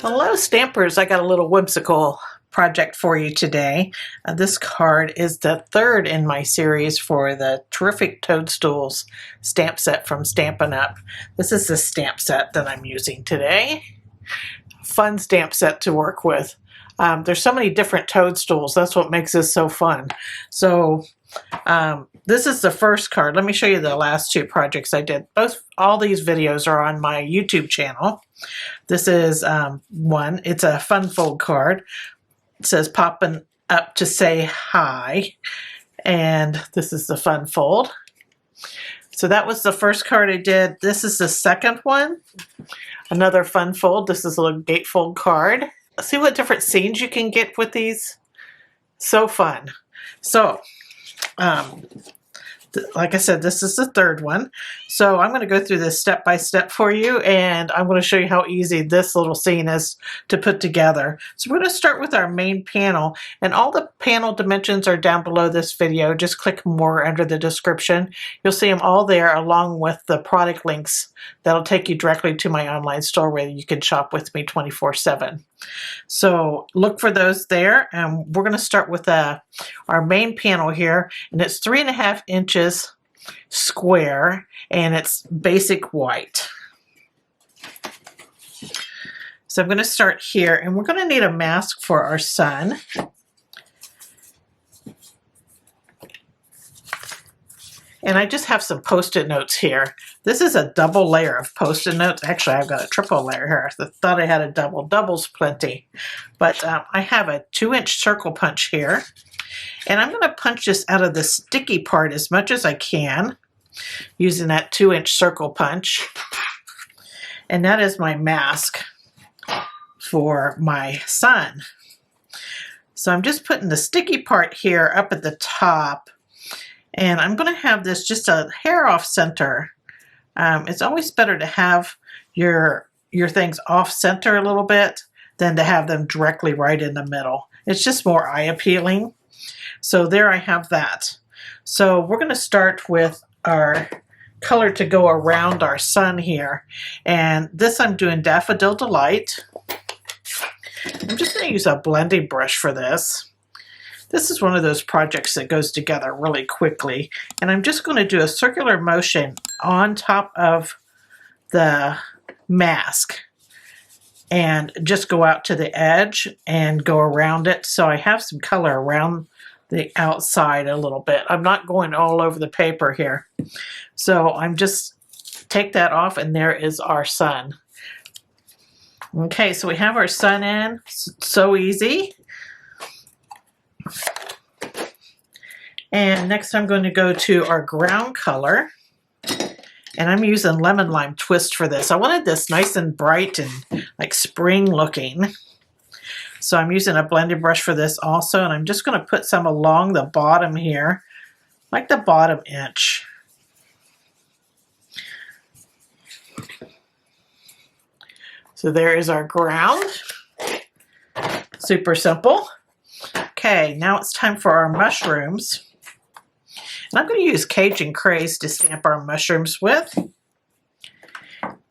Hello Stampers, I got a little whimsical project for you today. This card is the third in my series for the Terrific Toadstools Stamp Set from Stampin Up. This is the stamp set that I'm using today. Fun stamp set to work with. There's so many different toadstools, that's what makes this so fun. So this is the first card. Let me show you the last two projects I did. All these videos are on my YouTube channel. This is one. It's a fun fold card. It says popping up to say hi. And this is the fun fold. So that was the first card I did. This is the second one. Another fun fold. This is a little gatefold card. See what different scenes you can get with these? So fun. So, like I said, this is the third one. So I'm going to go through this step by step for you, and I'm going to show you how easy this little scene is to put together. So we're going to start with our main panel, and all the panel dimensions are down below this video. Just click more under the description. You'll see them all there along with the product links that'll take you directly to my online store where you can shop with me 24/7. So look for those there, and we're going to start with our main panel here, and it's 3.5 inches square, and it's basic white. So I'm going to start here, and we're going to need a mask for our sun. And I just have some Post-it notes here. This is a double layer of Post-it notes. Actually, I've got a triple layer here. I thought I had a double. Double's plenty. But I have a 2-inch circle punch here. And I'm going to punch this out of the sticky part as much as I can using that 2-inch circle punch. And that is my mask for my sun. So I'm just putting the sticky part here up at the top. And I'm going to have this just a hair off center. It's always better to have your things off center a little bit than to have them directly right in the middle. It's just more eye appealing. So there I have that. So we're going to start with our color to go around our sun here. And this I'm doing Daffodil Delight. I'm just going to use a blending brush for this. This is one of those projects that goes together really quickly, and I'm just going to do a circular motion on top of the mask and just go out to the edge and go around it, so I have some color around the outside a little bit. I'm not going all over the paper here, so I'm just take that off, and there is our sun. Okay, so we have our sun in. So easy. And next I'm going to go to our ground color, and I'm using Lemon Lime Twist for this. I wanted this nice and bright and like spring looking. So I'm using a blending brush for this also, and I'm just going to put some along the bottom here, like the bottom inch. So there is our ground. Super simple. Okay, now it's time for our mushrooms. And I'm going to use Cajun Craze to stamp our mushrooms with.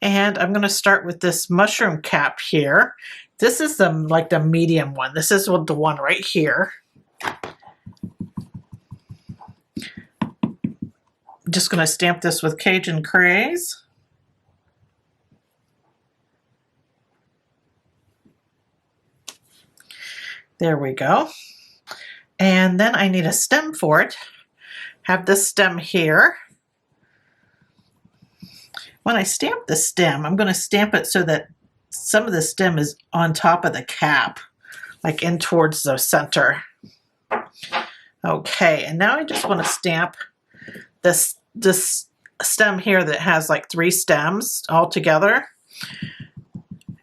And I'm going to start with this mushroom cap here. This is the medium one. This is the one right here. I'm just going to stamp this with Cajun Craze. There we go. And then I need a stem for it. Have this stem here. When I stamp the stem, I'm going to stamp it so that some of the stem is on top of the cap, like in towards the center. Okay, and now I just want to stamp this stem here that has like 3 stems all together.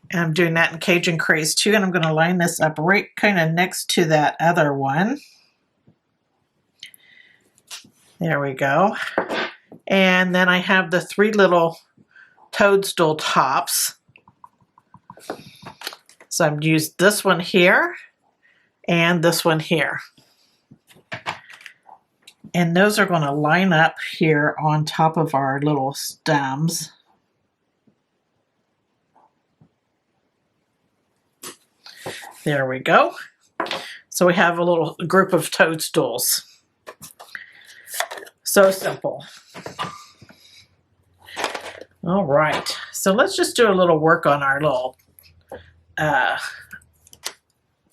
And I'm doing that in Cajun Craze too, and I'm going to line this up right kind of next to that other one. There we go. And then I have the 3 little toadstool tops. So I've used this one here and this one here. And those are going to line up here on top of our little stems. There we go. So we have a little group of toadstools. So simple. All right, so let's just do a little work on our little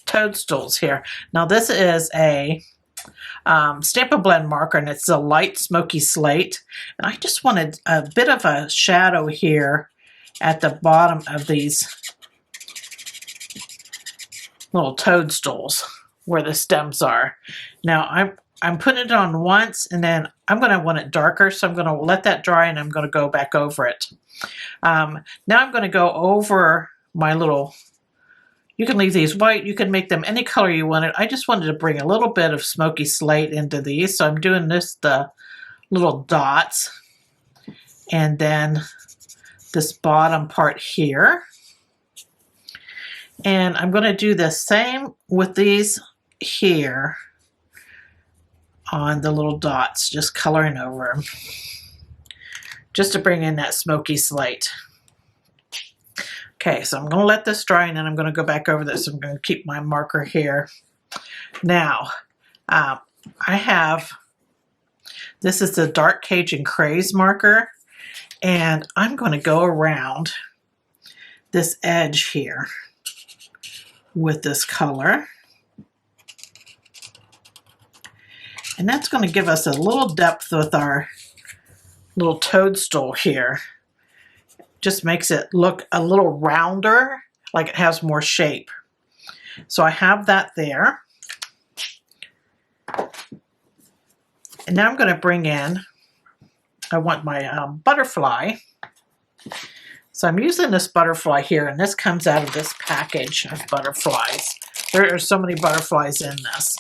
toadstools here. Now this is a Stampin' Blend marker, and it's a light smoky slate. And I just wanted a bit of a shadow here at the bottom of these little toadstools where the stems are. Now I'm putting it on once, and then I'm going to want it darker, so I'm going to let that dry, and I'm going to go back over it. Now I'm going to go over my little, you can leave these white, you can make them any color you wanted. I just wanted to bring a little bit of smoky slate into these, so I'm doing this, the little dots, and then this bottom part here. And I'm going to do the same with these here on the little dots, just coloring over them, just to bring in that smoky slate. Okay, so I'm going to let this dry, and then I'm going to go back over this. I'm going to keep my marker here. Now, I have, this is the Dark Cajun Craze marker, and I'm going to go around this edge here with this color. And that's going to give us a little depth with our little toadstool here. Just makes it look a little rounder, like it has more shape. So I have that there. And now I'm going to bring in, I want my butterfly. So I'm using this butterfly here, and this comes out of this package of butterflies. There are so many butterflies in this.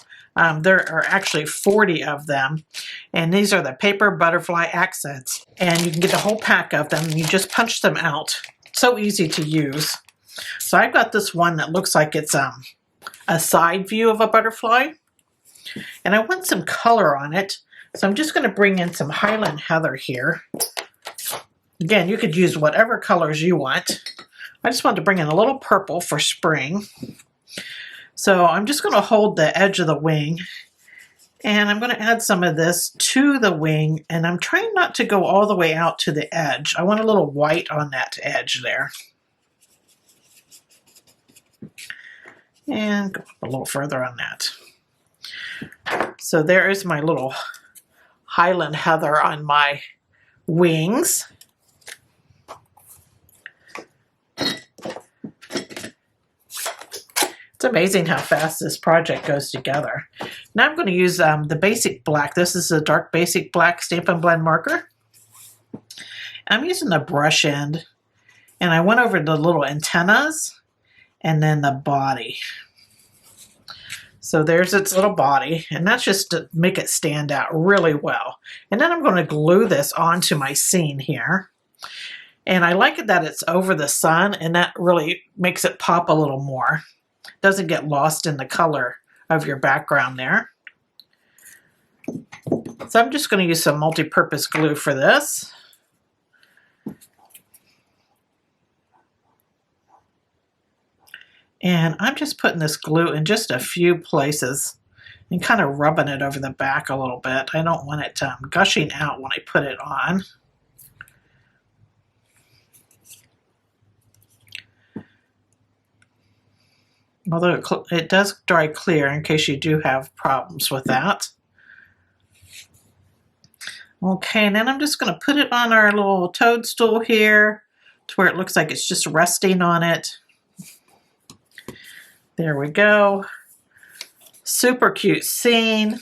There are actually 40 of them, and these are the paper butterfly accents, and you can get a whole pack of them, and you just punch them out. So easy to use. So I've got this one that looks like it's a side view of a butterfly, and I want some color on it, so I'm just going to bring in some Highland Heather here. Again, you could use whatever colors you want. I just wanted to bring in a little purple for spring. So I'm just going to hold the edge of the wing, and I'm going to add some of this to the wing, and I'm trying not to go all the way out to the edge. I want a little white on that edge there. And go a little further on that. So there is my little Highland Heather on my wings. It's amazing how fast this project goes together. Now I'm going to use the basic black. This is a dark basic black Stampin' Blend marker. I'm using the brush end, and I went over the little antennas and then the body. So there's its little body, and that's just to make it stand out really well. And then I'm going to glue this onto my scene here. And I like it that it's over the sun, and that really makes it pop a little more. Doesn't get lost in the color of your background there. So I'm just going to use some multi-purpose glue for this. And I'm just putting this glue in just a few places and kind of rubbing it over the back a little bit. I don't want it gushing out when I put it on. Although it does dry clear in case you do have problems with that. Okay, and then I'm just going to put it on our little toadstool here to where it looks like it's just resting on it. There we go. Super cute scene.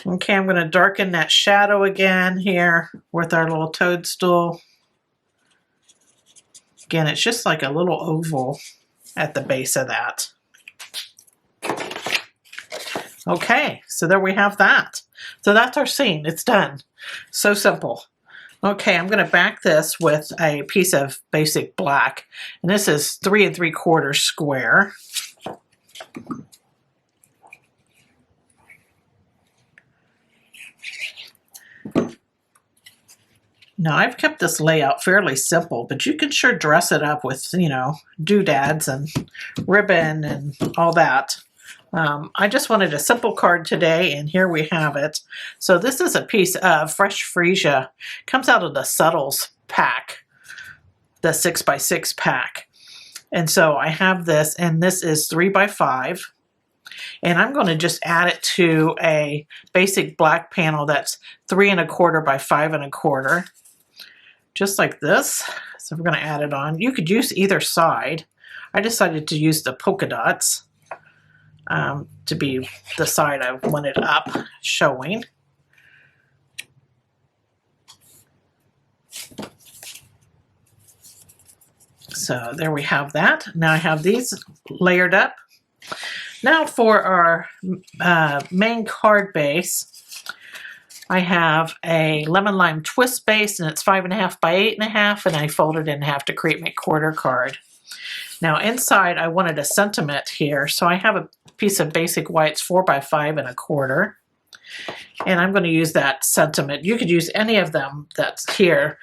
Okay, I'm going to darken that shadow again here with our little toadstool. Again, it's just like a little oval at the base of that. Okay, so there we have that. So that's our scene. It's done. So simple. Okay, I'm going to back this with a piece of basic black, and this is 3 3/4 square. Now I've kept this layout fairly simple, but you can sure dress it up with, you know, doodads and ribbon and all that. I just wanted a simple card today, and here we have it. So this is a piece of fresh freesia. Comes out of the Subtles pack, the 6x6 pack. And so I have this, and this is 3x5. And I'm going to just add it to a basic black panel that's 3 1/4 by 5 1/4. Just like this. So we're going to add it on. You could use either side. I decided to use the polka dots to be the side I wanted up showing. So there we have that. Now I have these layered up. Now for our main card base, I have a lemon lime twist base, and it's 5 1/2 by 8 1/2, and I folded it in half to create my quarter card. Now inside I wanted a sentiment here, so I have a piece of basic whites 4 by 5 1/4, and I'm going to use that sentiment. You could use any of them that's here.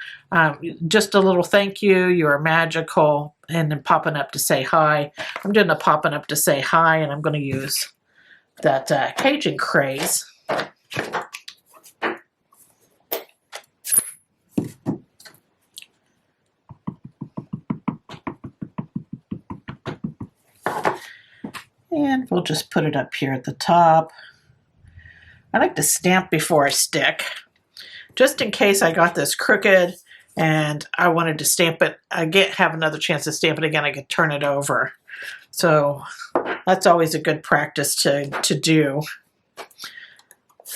Just a little thank you, you're magical, and then popping up to say hi. I'm doing the popping up to say hi, and I'm going to use that Cajun craze. And we'll just put it up here at the top. I like to stamp before I stick, just in case I got this crooked and I wanted to stamp it, have another chance to stamp it again, I could turn it over. So that's always a good practice to do.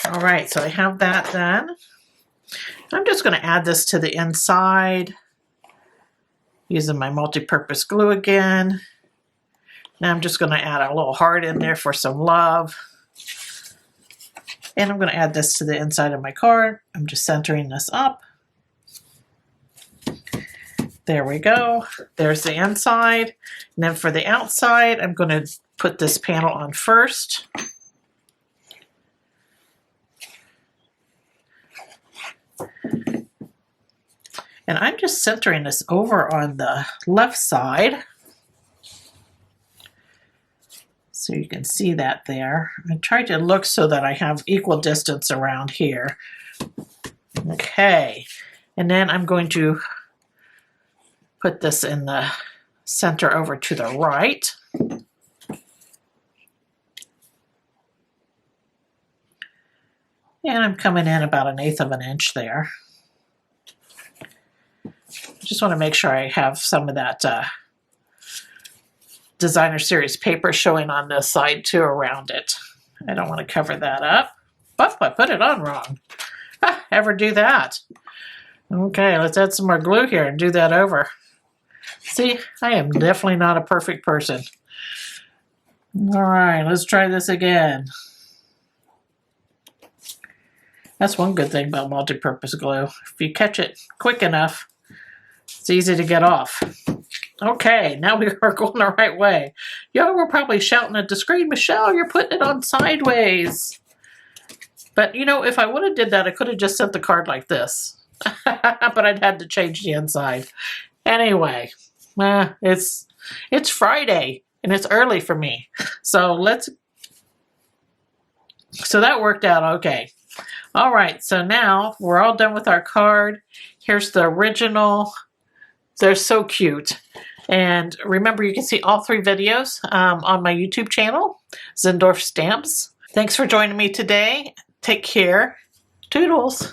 All right, so I have that done. I'm just going to add this to the inside using my multi-purpose glue again. Now I'm just going to add a little heart in there for some love. And I'm going to add this to the inside of my card. I'm just centering this up. There we go. There's the inside. And then for the outside, I'm going to put this panel on first. And I'm just centering this over on the left side. So you can see that there. I tried to look so that I have equal distance around here. Okay, and then I'm going to put this in the center over to the right. And I'm coming in about 1/8 of an inch there. Just want to make sure I have some of that designer series paper showing on this side too around it. I don't want to cover that up. But I put it on wrong. Ever do that? Okay, let's add some more glue here and do that over. See, I am definitely not a perfect person. All right, let's try this again. That's one good thing about multi-purpose glue. If you catch it quick enough, it's easy to get off. Okay, now we are going the right way. Y'all were probably shouting at the screen, Michelle, you're putting it on sideways. But you know, if I would have did that, I could have just sent the card like this. But I'd had to change the inside. Anyway, it's Friday and it's early for me. So that worked out okay. All right, so now we're all done with our card. Here's the original. They're so cute. And remember, you can see all 3 videos on my YouTube channel, Zindorf Stamps. Thanks for joining me today. Take care. Toodles.